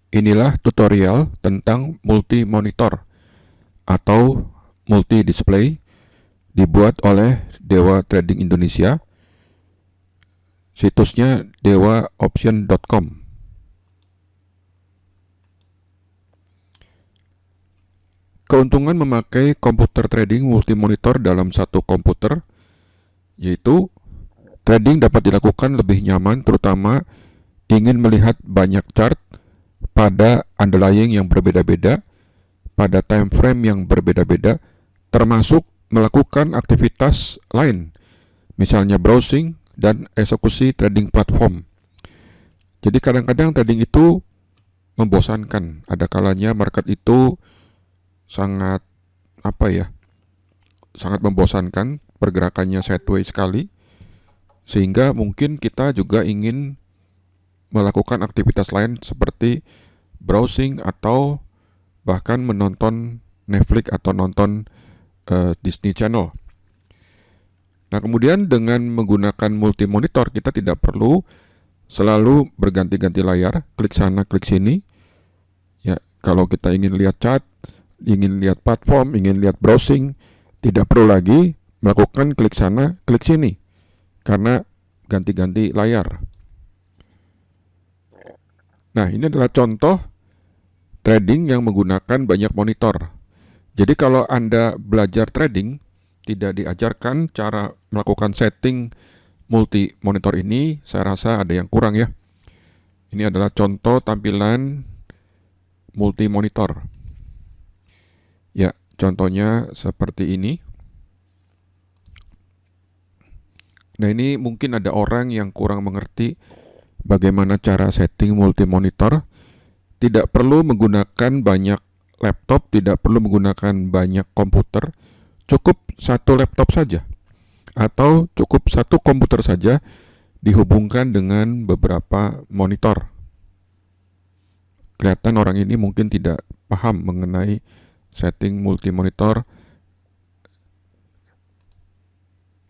Inilah tutorial tentang multi-monitor atau multi-display dibuat oleh Dewa Trading Indonesia, situsnya dewaoption.com. Keuntungan memakai komputer trading multi-monitor dalam satu komputer yaitu trading dapat dilakukan lebih nyaman, terutama ingin melihat banyak chart pada underlying yang berbeda-beda, pada time frame yang berbeda-beda, termasuk melakukan aktivitas lain, misalnya browsing dan eksekusi trading platform. Jadi kadang-kadang trading itu membosankan. Ada kalanya market itu sangat sangat membosankan, pergerakannya sideways sekali, sehingga mungkin kita juga ingin melakukan aktivitas lain seperti browsing atau bahkan menonton Netflix atau nonton Disney Channel. Nah, kemudian dengan menggunakan multi monitor kita tidak perlu selalu berganti-ganti layar, klik sana, klik sini. Ya, kalau kita ingin lihat chart, ingin lihat platform, ingin lihat browsing, tidak perlu lagi melakukan klik sana, klik sini karena ganti-ganti layar. Nah, ini adalah contoh trading yang menggunakan banyak monitor. Jadi kalau Anda belajar trading, tidak diajarkan cara melakukan setting multi monitor ini, saya rasa ada yang kurang ya. Ini adalah contoh tampilan multi monitor. Ya, contohnya seperti ini. Nah, ini mungkin ada orang yang kurang mengerti bagaimana cara setting multi monitor. Tidak perlu menggunakan banyak laptop, tidak perlu menggunakan banyak komputer, cukup satu laptop saja atau cukup satu komputer saja dihubungkan dengan beberapa monitor. Kelihatan orang ini mungkin tidak paham mengenai setting multi monitor.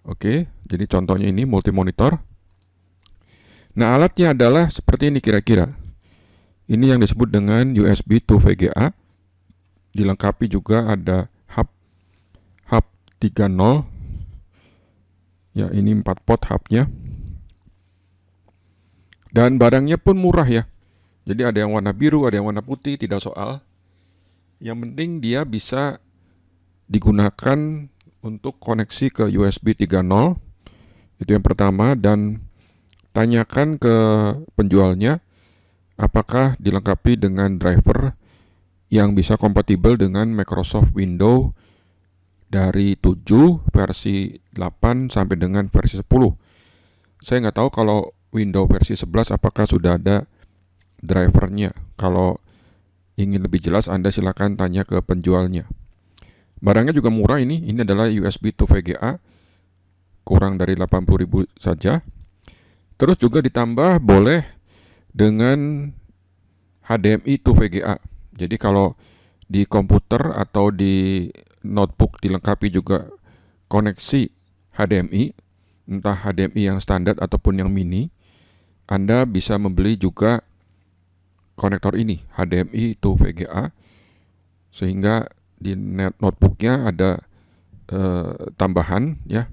Oke, jadi contohnya ini multi monitor. Nah, alatnya adalah seperti ini kira-kira. Ini yang disebut dengan USB to VGA. Dilengkapi juga ada hub 3.0. Ya, ini 4 pot hubnya. Dan barangnya pun murah ya. Jadi ada yang warna biru, ada yang warna putih, tidak soal. Yang penting dia bisa digunakan untuk koneksi ke USB 3.0. Itu yang pertama. Dan tanyakan ke penjualnya apakah dilengkapi dengan driver yang bisa kompatibel dengan Microsoft Windows dari 7 versi 8 sampai dengan versi 10. Saya nggak tahu kalau Windows versi 11 apakah sudah ada drivernya. Kalau ingin lebih jelas Anda silakan tanya ke penjualnya. Barangnya juga murah ini. Ini adalah USB to VGA, kurang dari 80.000 saja. Terus juga ditambah boleh dengan HDMI to VGA. Jadi kalau di komputer atau di notebook dilengkapi juga koneksi HDMI, entah HDMI yang standar ataupun yang mini, Anda bisa membeli juga konektor ini, HDMI to VGA, sehingga di notebooknya ada tambahan ya,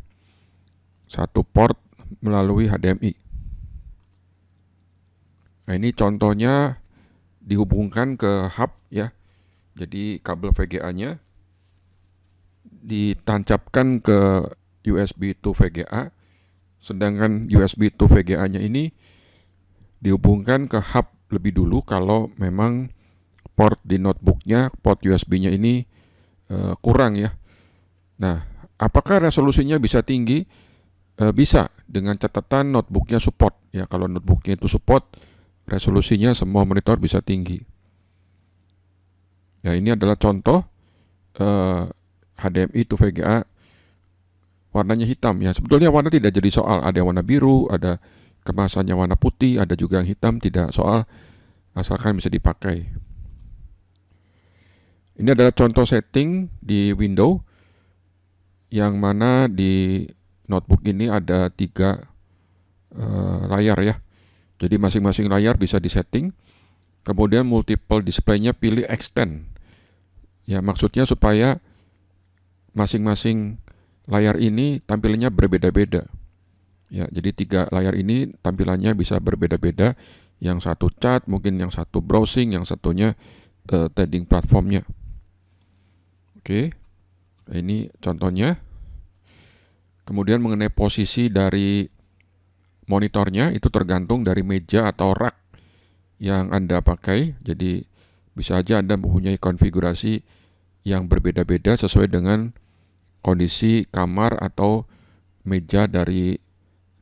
satu port melalui HDMI. Nah, ini contohnya dihubungkan ke hub ya. Jadi kabel VGA-nya ditancapkan ke USB to VGA, sedangkan USB to VGA-nya ini dihubungkan ke hub lebih dulu kalau memang port di notebooknya, port USB-nya ini kurang ya. Nah, apakah resolusinya bisa tinggi? Bisa, dengan catatan notebooknya support ya. Kalau notebooknya itu support, resolusinya semua monitor bisa tinggi. Ya, ini adalah contoh HDMI to VGA, warnanya hitam ya. Sebetulnya warna tidak jadi soal. Ada yang warna biru, ada kemasannya warna putih, ada juga yang hitam, tidak soal, asalkan bisa dipakai. Ini adalah contoh setting di Windows, yang mana di notebook ini ada 3 layar ya. Jadi masing-masing layar bisa disetting. Kemudian multiple display-nya pilih extend. Ya, maksudnya supaya masing-masing layar ini tampilannya berbeda-beda. Ya, jadi 3 layar ini tampilannya bisa berbeda-beda. Yang satu chat, mungkin yang satu browsing, yang satunya trading platformnya. Oke, ini contohnya. Kemudian mengenai posisi dari monitornya itu tergantung dari meja atau rak yang Anda pakai. Jadi bisa aja Anda mempunyai konfigurasi yang berbeda-beda sesuai dengan kondisi kamar atau meja dari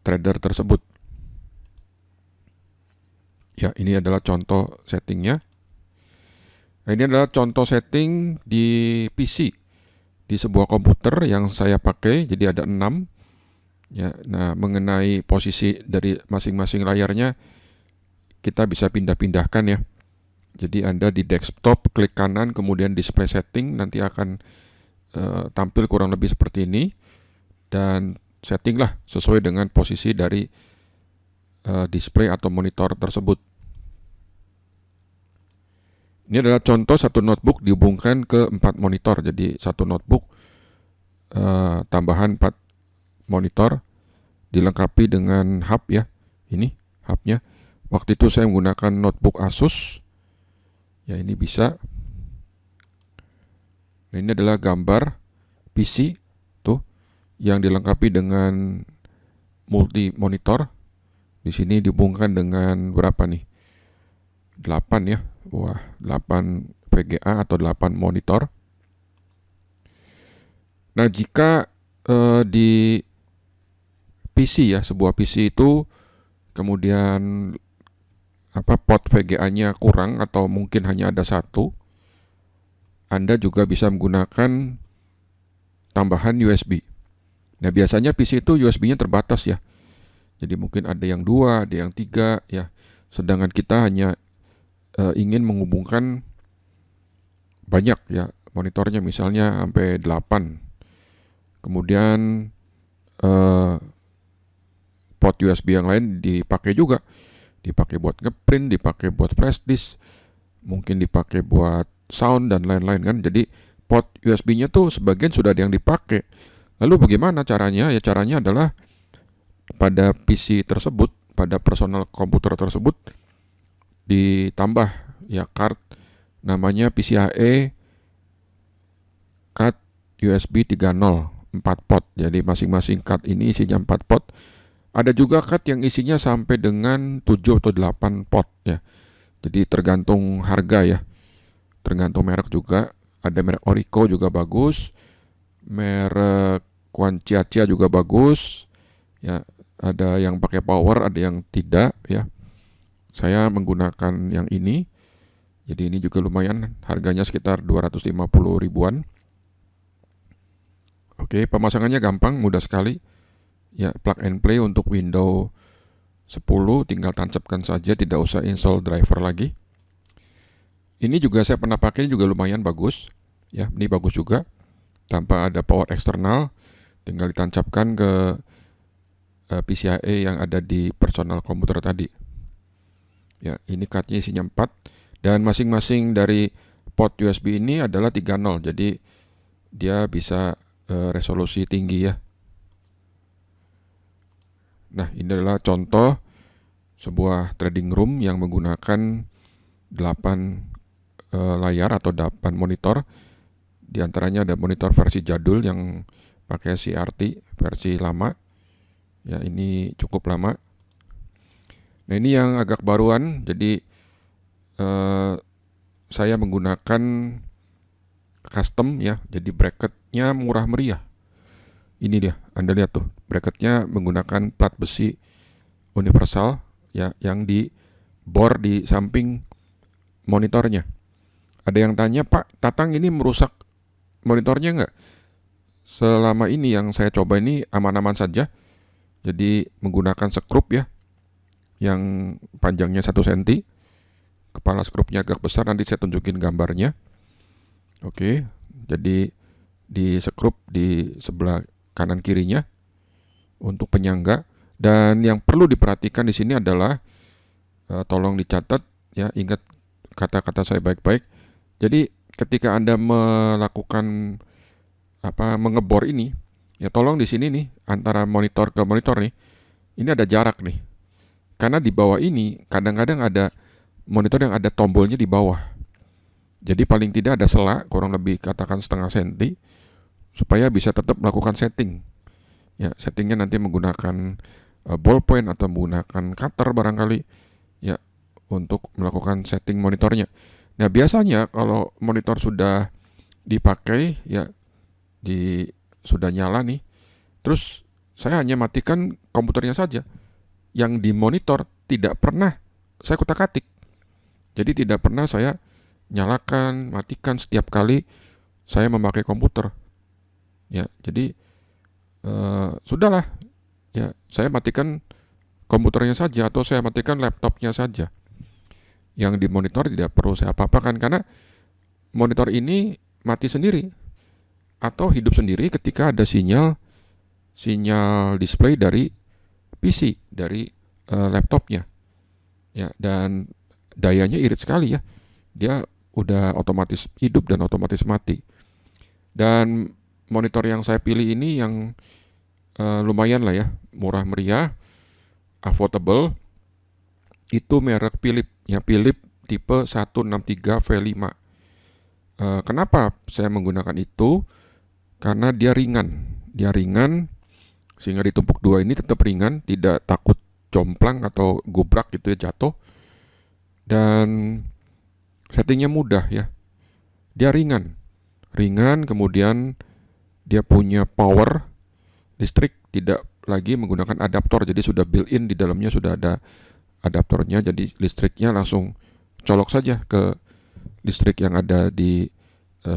trader tersebut. Ya, ini adalah contoh settingnya. Nah, ini adalah contoh setting di PC, di sebuah komputer yang saya pakai. Jadi ada 6. Ya, nah mengenai posisi dari masing-masing layarnya kita bisa pindah-pindahkan ya. Jadi Anda di desktop klik kanan kemudian display setting, nanti akan tampil kurang lebih seperti ini, dan settinglah sesuai dengan posisi dari display atau monitor tersebut. Ini adalah contoh satu notebook dihubungkan ke 4 monitor. Jadi satu notebook tambahan 4 monitor dilengkapi dengan hub ya. Ini hubnya. Waktu itu saya menggunakan notebook Asus. Ya, ini bisa. Nah, ini adalah gambar PC tuh yang dilengkapi dengan multi monitor. Di sini dihubungkan dengan berapa nih? 8 ya. Wah, 8 VGA atau 8 monitor. Nah, jika di PC ya, sebuah PC itu kemudian port VGA-nya kurang atau mungkin hanya ada satu, Anda juga bisa menggunakan tambahan USB. Nah, biasanya PC itu USB-nya terbatas ya. Jadi mungkin ada yang 2, ada yang 3 ya. Sedangkan kita hanya ingin menghubungkan banyak ya monitornya, misalnya sampai 8. Kemudian port USB yang lain dipakai juga. Dipakai buat ngeprint, dipakai buat flash disk, mungkin dipakai buat sound dan lain-lain kan. Jadi port USB-nya tuh sebagian sudah ada yang dipakai. Lalu bagaimana caranya? Ya, caranya adalah pada PC tersebut, pada personal komputer tersebut ditambah ya card namanya PCIe card USB 3.0 4 port. Jadi masing-masing card ini isinya 4 port. Ada juga card yang isinya sampai dengan 7 atau 8 port ya. Jadi tergantung harga ya. Tergantung merek juga. Ada merek Orico juga bagus. Merek Quantiacia juga bagus. Ya, ada yang pakai power, ada yang tidak ya. Saya menggunakan yang ini. Jadi ini juga lumayan, harganya sekitar 250 ribuan. Oke, pemasangannya gampang, mudah sekali. Ya, plug and play untuk Windows 10, tinggal tancapkan saja, tidak usah install driver lagi. Ini juga saya pernah pakai, juga lumayan bagus. Ya, ini bagus juga. Tanpa ada power eksternal, tinggal ditancapkan ke PCIe yang ada di personal komputer tadi. Ya, ini cardnya isinya 4 dan masing-masing dari port USB ini adalah 3.0. Jadi dia bisa resolusi tinggi ya. Nah, ini adalah contoh sebuah trading room yang menggunakan 8 layar atau 8 monitor. Di antaranya ada monitor versi jadul yang pakai CRT versi lama. Ya, ini cukup lama. Nah, ini yang agak baruan. Jadi saya menggunakan custom ya. Jadi bracketnya murah meriah. Ini dia, Anda lihat tuh, bracketnya menggunakan plat besi universal ya, yang di bor di samping monitornya. Ada yang tanya, Pak, Tatang ini merusak monitornya nggak? Selama ini yang saya coba ini aman-aman saja. Jadi menggunakan skrup ya, yang panjangnya 1 cm. Kepala skrupnya agak besar, nanti saya tunjukin gambarnya. Oke, jadi di skrup di sebelah kanan kirinya untuk penyangga. Dan yang perlu diperhatikan di sini adalah tolong dicatat ya, ingat kata-kata saya baik-baik. Jadi ketika Anda melakukan mengebor ini, ya tolong di sini nih antara monitor ke monitor nih, ini ada jarak nih. Karena di bawah ini kadang-kadang ada monitor yang ada tombolnya di bawah. Jadi paling tidak ada sela kurang lebih katakan setengah senti supaya bisa tetap melakukan setting. Ya, settingnya nanti menggunakan ballpoint atau menggunakan cutter barangkali ya untuk melakukan setting monitornya. Nah, biasanya kalau monitor sudah dipakai ya sudah nyala nih, terus saya hanya matikan komputernya saja. Yang di monitor tidak pernah saya kutak-atik. Jadi tidak pernah saya nyalakan, matikan setiap kali saya memakai komputer. Ya, jadi sudahlah. Ya, saya matikan komputernya saja atau saya matikan laptopnya saja. Yang di monitor tidak perlu saya apa-apakan karena monitor ini mati sendiri atau hidup sendiri ketika ada sinyal display dari PC, dari laptopnya. Ya, dan dayanya irit sekali ya. Dia udah otomatis hidup dan otomatis mati. Dan monitor yang saya pilih ini yang lumayan lah ya, murah meriah, affordable. Itu merek Philips, ya Philips tipe 163 V5. Kenapa saya menggunakan itu? Karena dia ringan sehingga ditumpuk dua ini tetap ringan, tidak takut jomplang atau gubrak gitu ya jatuh. Dan settingnya mudah ya. Dia ringan, kemudian dia punya power listrik, tidak lagi menggunakan adaptor, jadi sudah built-in di dalamnya sudah ada adaptornya, jadi listriknya langsung colok saja ke listrik yang ada di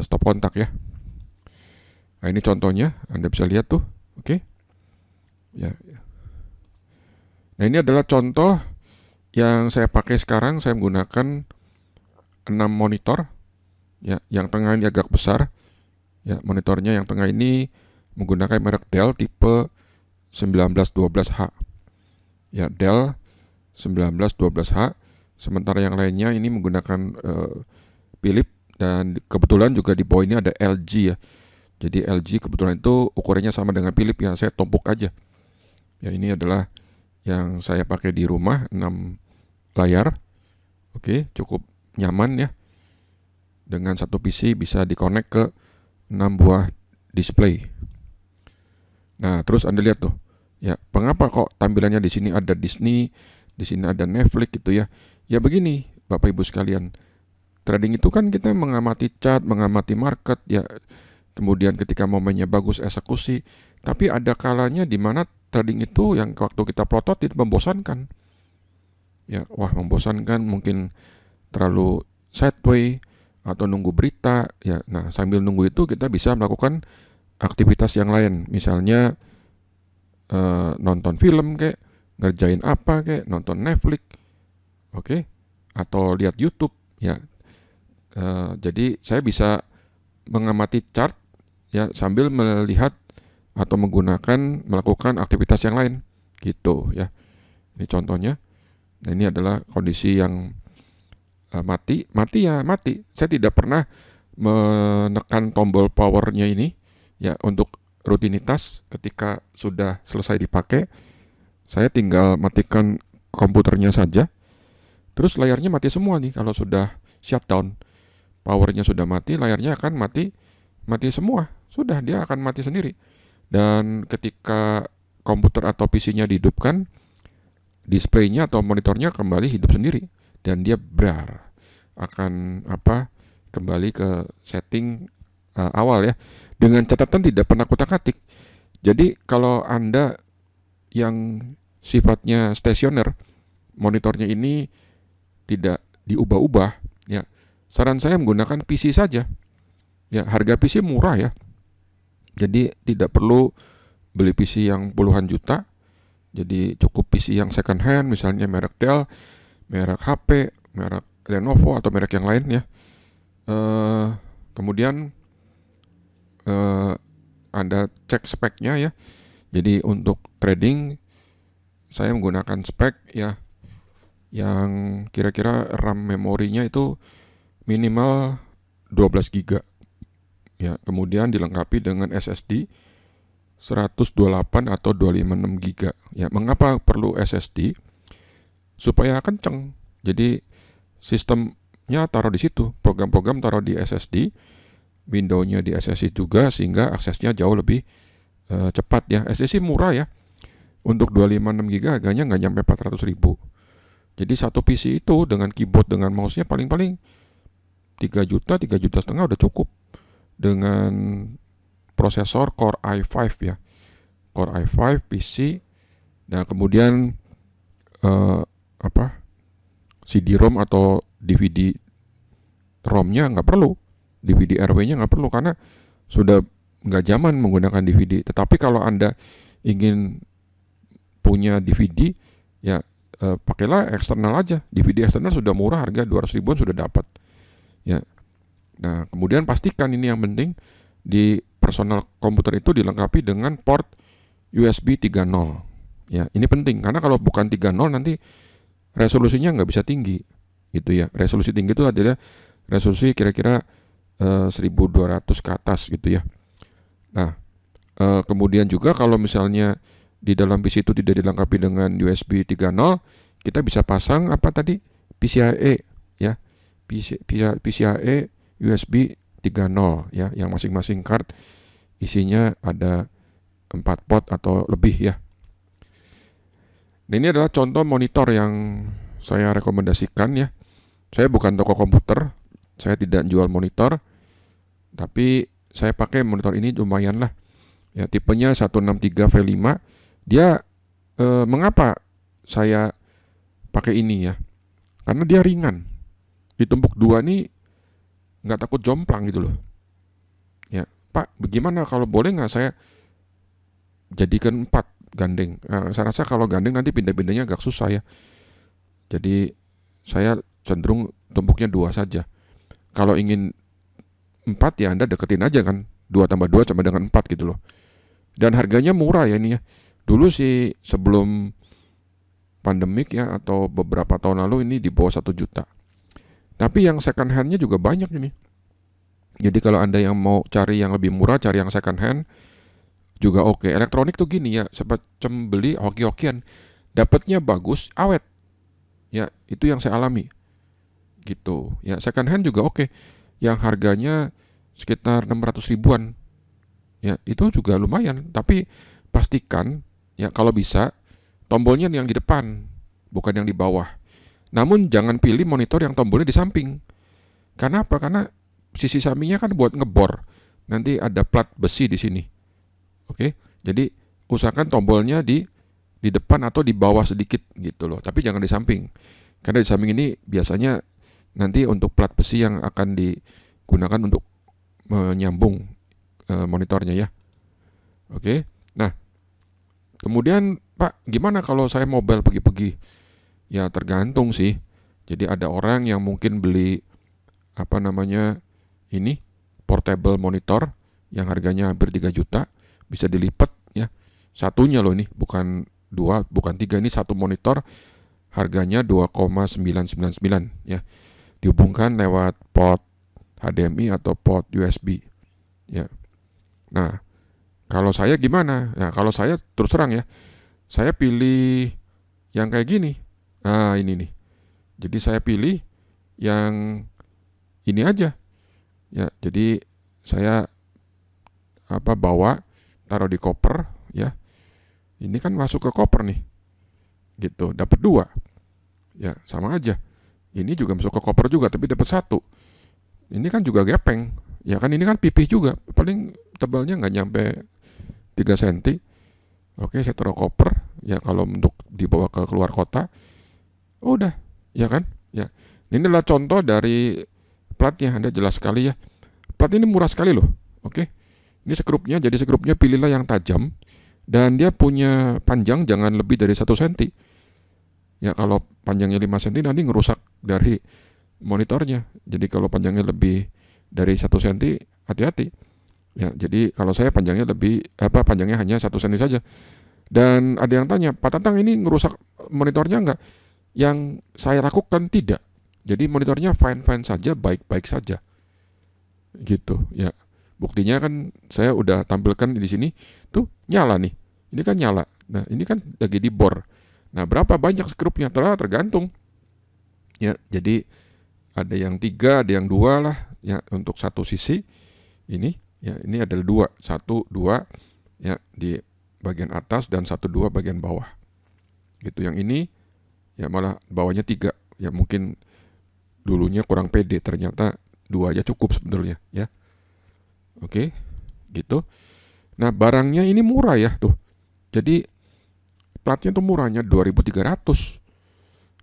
stop kontak ya. Nah, ini contohnya, Anda bisa lihat tuh, oke? Ya. Nah, ini adalah contoh yang saya pakai sekarang. Saya menggunakan 6 monitor. Ya, yang tengah ini agak besar. Ya, monitornya yang tengah ini menggunakan merek Dell tipe 1912H. Ya, Dell 1912H. Sementara yang lainnya ini menggunakan Philips, dan kebetulan juga di bawah ini ada LG ya. Jadi LG kebetulan itu ukurannya sama dengan Philips ya, saya tumpuk aja. Ya, ini adalah yang saya pakai di rumah, 6 layar. Oke, cukup nyaman ya. Dengan satu PC bisa dikonek ke 6 buah display. Nah, terus Anda lihat tuh. Ya, mengapa kok tampilannya di sini ada Disney, di sini ada Netflix gitu ya. Ya begini, Bapak Ibu sekalian. Trading itu kan kita mengamati chart, mengamati market ya. Kemudian ketika momennya bagus eksekusi. Tapi ada kalanya di mana trading itu yang waktu kita plotot itu membosankan. Ya, wah membosankan, mungkin terlalu sideway atau nunggu berita ya. Nah, sambil nunggu itu kita bisa melakukan aktivitas yang lain, misalnya nonton film kayak, ngerjain apa kayak, nonton Netflix, oke, atau lihat YouTube ya. Jadi saya bisa mengamati chart ya sambil melihat atau melakukan aktivitas yang lain gitu ya. Ini contohnya. Nah, ini adalah kondisi yang mati. Saya tidak pernah menekan tombol powernya ini ya untuk rutinitas. Ketika sudah selesai dipakai, saya tinggal matikan komputernya saja. Terus layarnya mati semua nih kalau sudah shutdown. Powernya sudah mati, layarnya akan mati semua. Sudah, dia akan mati sendiri. Dan ketika komputer atau PC-nya dihidupkan, displaynya atau monitornya kembali hidup sendiri. Dan dia akan kembali ke setting awal ya. Dengan catatan tidak pernah kutak-atik. Jadi kalau Anda yang sifatnya stasioner, monitornya ini tidak diubah-ubah ya, saran saya menggunakan PC saja. Ya, harga PC murah ya. Jadi tidak perlu beli PC yang puluhan juta. Jadi cukup PC yang second hand, misalnya merek Dell, merek HP, merek Lenovo atau merek yang lain ya. Kemudian Anda cek speknya ya. Jadi untuk trading saya menggunakan spek ya yang kira-kira RAM memorinya itu minimal 12 GB. Ya, kemudian dilengkapi dengan SSD 128 atau 256 GB. Ya, mengapa perlu SSD? Supaya kenceng. Jadi sistemnya taruh di situ, program-program taruh di SSD, Windows-nya di SSD juga sehingga aksesnya jauh lebih cepat ya. SSD murah ya. Untuk 256 GB harganya nggak nyampe 400.000. Jadi satu PC itu dengan keyboard dengan mouse-nya paling-paling 3 juta, 3 juta setengah udah cukup. Dengan prosesor Core i5 ya. Core i5 PC. Nah, kemudian eh, apa? CD-ROM atau DVD ROM-nya nggak perlu. DVD RW-nya nggak perlu karena sudah nggak zaman menggunakan DVD. Tetapi kalau Anda ingin punya DVD, ya pakailah eksternal aja. DVD eksternal sudah murah, harga 200 ribuan sudah dapat. Ya. Nah, kemudian pastikan ini yang penting di personal komputer itu dilengkapi dengan port USB 3.0. Ya, ini penting karena kalau bukan 3.0 nanti resolusinya nggak bisa tinggi, gitu ya. Resolusi tinggi itu adalah resolusi kira-kira 1200 ke atas gitu ya. Nah, kemudian juga kalau misalnya di dalam PC itu tidak dilengkapi dengan USB 3.0, kita bisa pasang apa tadi? PCIe ya. PCIe USB 3.0 ya, yang masing-masing card isinya ada 4 port atau lebih ya. Nah, ini adalah contoh monitor yang saya rekomendasikan ya. Saya bukan toko komputer, saya tidak jual monitor, tapi saya pakai monitor ini lumayan lah. Ya, tipenya 163V5. Dia mengapa saya pakai ini ya? Karena dia ringan. Ditumpuk dua nih nggak takut jomplang gitu loh. Ya, Pak, bagaimana kalau boleh nggak saya jadikan 4 gandeng? Saya rasa kalau gandeng nanti pindah-pindahnya agak susah ya. Jadi saya cenderung tumpuknya 2 saja. Kalau ingin 4 ya Anda deketin aja kan. 2 tambah 2 sama dengan 4 gitu loh. Dan harganya murah ya ini ya. Dulu sih sebelum pandemik ya atau beberapa tahun lalu ini di bawah 1 juta. Tapi yang second hand-nya juga banyak ini. Jadi kalau Anda yang mau cari yang lebih murah, cari yang second hand juga oke. Elektronik tuh gini ya, semacam beli hoki-hokian. Dapatnya bagus, awet. Ya, itu yang saya alami. Gitu. Ya, second hand juga oke. Yang harganya sekitar 600 ribuan. Ya, itu juga lumayan. Tapi pastikan ya kalau bisa tombolnya yang di depan, bukan yang di bawah. Namun jangan pilih monitor yang tombolnya di samping. Karena apa? Karena sisi sampingnya kan buat ngebor. Nanti ada plat besi di sini. Oke. Jadi usahakan tombolnya di depan atau di bawah sedikit gitu loh. Tapi jangan di samping. Karena di samping ini biasanya nanti untuk plat besi yang akan digunakan untuk menyambung monitornya ya. Oke. Nah, kemudian Pak, gimana kalau saya mobile pergi-pergi? Ya tergantung sih. Jadi ada orang yang mungkin beli apa namanya ini portable monitor yang harganya hampir 3 juta, bisa dilipat ya. Satunya loh ini, bukan 2, bukan 3, ini satu monitor harganya 2,999 ya. Dihubungkan lewat port HDMI atau port USB ya. Nah, kalau saya gimana? Nah, kalau saya terus terang ya, saya pilih yang kayak gini. Nah, ini nih. Jadi saya pilih yang ini aja. Ya, jadi saya bawa taruh di koper ya. Ini kan masuk ke koper nih. Gitu, dapat 2. Ya, sama aja. Ini juga masuk ke koper juga tapi dapat 1. Ini kan juga gepeng. Ya kan ini kan pipih juga. Paling tebalnya nggak nyampe 3 cm. Oke, saya taruh koper ya kalau untuk dibawa ke keluar kota. Udah, ya kan? Ya. Ini adalah contoh dari platnya, Anda jelas sekali ya. Plat ini murah sekali loh. Oke. Ini skrupnya, jadi skrupnya pilihlah yang tajam dan dia punya panjang jangan lebih dari 1 cm. Ya, kalau panjangnya 5 cm nanti ngerusak dari monitornya. Jadi kalau panjangnya lebih dari 1 cm, hati-hati. Ya, jadi kalau saya panjangnya panjangnya hanya 1 cm saja. Dan ada yang tanya, Pak Tatang ini ngerusak monitornya enggak? Yang saya lakukan tidak. Jadi monitornya fine-fine saja, baik-baik saja. Gitu ya. Buktinya kan saya udah tampilkan di sini tuh nyala nih. Ini kan nyala. Nah, ini kan lagi di bor. Nah, berapa banyak skrupnya tergantung. Ya, jadi ada yang 3, ada yang 2 lah ya untuk satu sisi. Ini ya, ini adalah 2, 1, 2 ya di bagian atas dan 1, 2 bagian bawah. Gitu. Yang ini ya malah bawahnya 3. Ya mungkin dulunya kurang pede, ternyata 2 aja cukup sebetulnya ya. Oke, gitu. Nah, barangnya ini murah ya tuh. Jadi platnya tuh murahnya 2.300.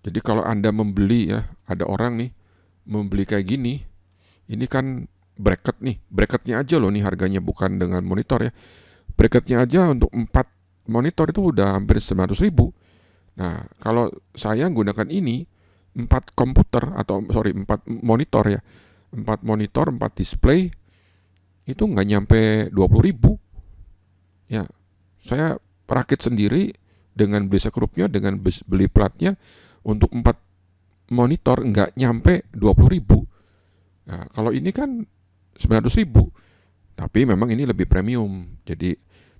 Jadi kalau Anda membeli ya, ada orang nih membeli kayak gini, ini kan bracket nih, bracketnya aja loh nih harganya, bukan dengan monitor ya. Bracketnya aja untuk 4 monitor itu udah hampir 900.000. Nah, kalau saya gunakan ini 4 komputer atau 4 monitor ya, 4 monitor, 4 display itu nggak nyampe 20.000. Ya, saya rakit sendiri dengan beli sekrupnya, dengan beli platnya untuk 4 monitor nggak nyampe 20.000. Nah, kalau ini kan 900.000. Tapi memang ini lebih premium. Jadi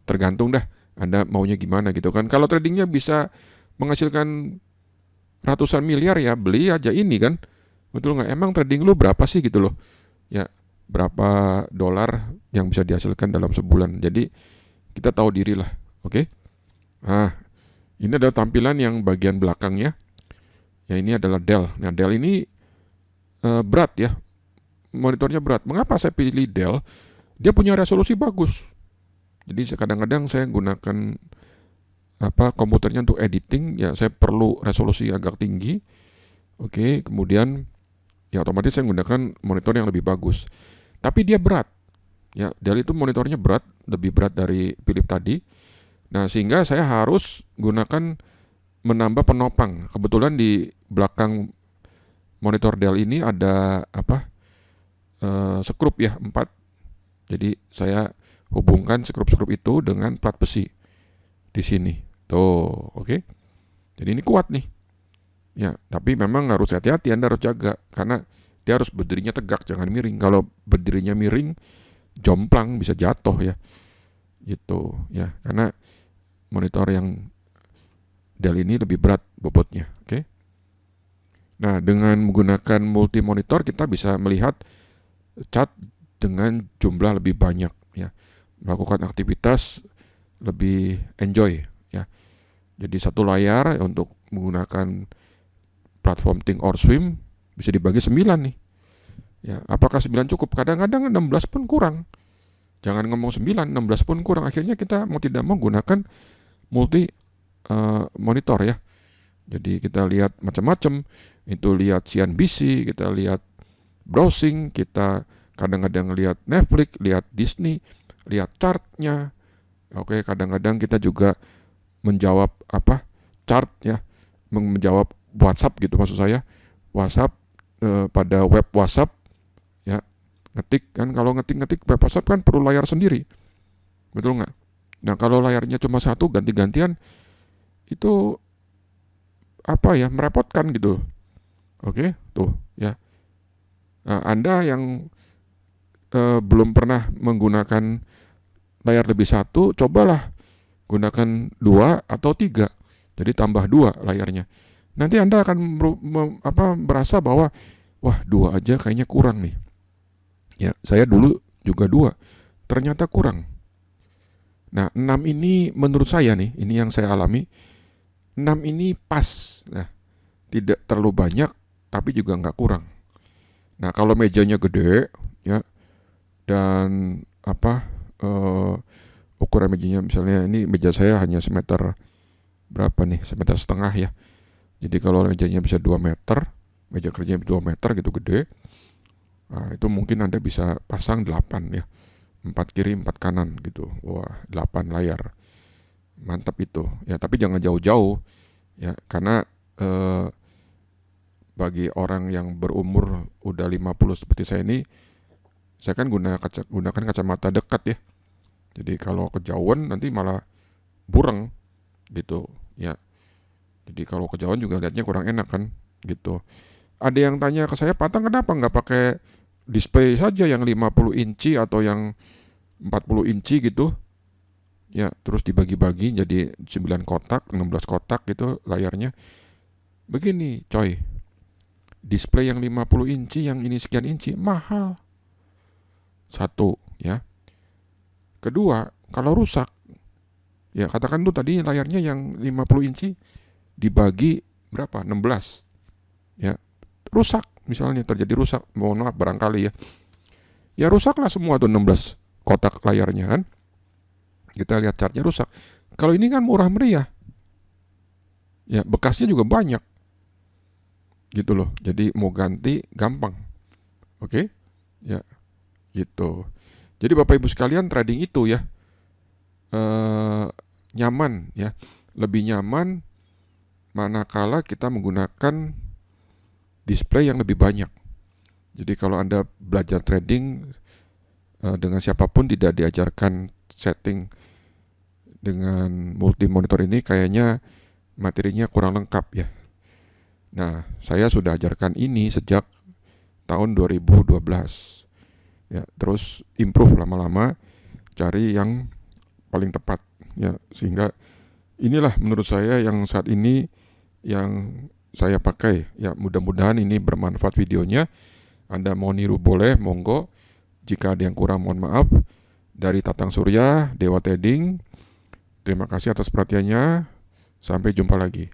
tergantung dah Anda maunya gimana gitu kan. Kalau tradingnya bisa menghasilkan ratusan miliar ya beli aja ini kan. Betul nggak? Emang trading lu berapa sih gitu loh. Ya, berapa dolar yang bisa dihasilkan dalam sebulan. Jadi kita tahu diri lah. Oke. Nah, ini adalah tampilan yang bagian belakangnya. Ya, ini adalah Dell. Nah, Dell ini berat ya. Monitornya berat. Mengapa saya pilih Dell? Dia punya resolusi bagus. Jadi kadang-kadang saya gunakan komputernya untuk editing, ya saya perlu resolusi agak tinggi. Oke, kemudian ya otomatis saya menggunakan monitor yang lebih bagus. Tapi dia berat. Ya, Dell itu monitornya berat, lebih berat dari Philips tadi. Nah, sehingga saya harus gunakan menambah penopang. Kebetulan di belakang monitor Dell ini ada skrup ya 4. Jadi saya hubungkan skrup-skrup itu dengan plat besi di sini. Tuh, oke. Jadi ini kuat nih. Ya, tapi memang harus hati-hati, Anda harus jaga karena dia harus berdirinya tegak, jangan miring. Kalau berdirinya miring, jomplang bisa jatuh ya. Gitu ya, karena monitor yang Dell ini lebih berat bobotnya, oke. Nah, dengan menggunakan multi monitor kita bisa melihat cat dengan jumlah lebih banyak ya. Melakukan aktivitas lebih enjoy ya. Jadi satu layar untuk menggunakan platform Thinkorswim bisa dibagi 9 nih. Ya, apakah 9 cukup? Kadang-kadang 16 pun kurang. Jangan ngomong 9, 16 pun kurang. Akhirnya kita mau tidak mau gunakan multi monitor ya. Jadi kita lihat macam-macam. Itu lihat CNBC, kita lihat browsing, kita kadang-kadang lihat Netflix, lihat Disney, lihat chartnya. Oke, kadang-kadang kita juga menjawab chart ya, menjawab WhatsApp gitu maksud saya. WhatsApp pada web WhatsApp ya, ngetik kan, kalau ngetik web WhatsApp kan perlu layar sendiri. Betul nggak? Nah, kalau layarnya cuma satu ganti-gantian itu merepotkan gitu. Oke, tuh ya. Nah, Anda yang belum pernah menggunakan layar lebih satu, cobalah gunakan 2 atau 3. Jadi tambah 2 layarnya. Nanti Anda akan merasa bahwa wah 2 aja kayaknya kurang nih. Ya, saya dulu juga 2. Ternyata kurang. Nah, 6 ini menurut saya nih, ini yang saya alami. 6 ini pas. Nah, tidak terlalu banyak tapi juga nggak kurang. Nah, kalau mejanya gede ya dan ukuran mejanya, misalnya ini meja saya hanya semeter berapa nih, semeter setengah ya. Jadi kalau mejanya bisa 2 meter, meja kerjanya 2 meter gitu gede, nah, itu mungkin Anda bisa pasang 8 ya, 4 kiri 4 kanan gitu. Wah, 8 layar, mantap itu ya. Tapi jangan jauh-jauh ya, karena bagi orang yang berumur udah 50 seperti saya ini, saya kan gunakan kacamata dekat ya. Jadi kalau kejauhan nanti malah bureng gitu ya. Jadi kalau kejauhan juga lihatnya kurang enak kan, gitu. Ada yang tanya ke saya, Patang kenapa nggak pakai display saja yang 50 inci atau yang 40 inci gitu? Ya, terus dibagi-bagi jadi 9 kotak, 16 kotak gitu layarnya. Begini, coy. Display yang 50 inci, yang ini sekian inci, mahal. Satu, ya. Kedua, kalau rusak, ya katakan tuh tadi layarnya yang 50 inci dibagi berapa? 16. Ya, rusak misalnya terjadi rusak, mohon maaf barangkali ya. Ya rusaklah semua tuh 16 kotak layarnya kan. Kita lihat catnya rusak. Kalau ini kan murah meriah. Ya, bekasnya juga banyak. Gitu loh. Jadi mau ganti gampang. Oke? Ya, gitu. Jadi Bapak Ibu sekalian, trading itu ya nyaman ya. Lebih nyaman manakala kita menggunakan display yang lebih banyak. Jadi kalau Anda belajar trading dengan siapapun tidak diajarkan setting dengan multi monitor ini, kayaknya materinya kurang lengkap ya. Nah, saya sudah ajarkan ini sejak tahun 2012. Ya, terus improve lama-lama, cari yang paling tepat ya, sehingga inilah menurut saya yang saat ini yang saya pakai. Ya, mudah-mudahan ini bermanfaat videonya. Anda mau niru boleh, monggo. Jika ada yang kurang mohon maaf. Dari Tatang Surya, Dewa Trading. Terima kasih atas perhatiannya. Sampai jumpa lagi.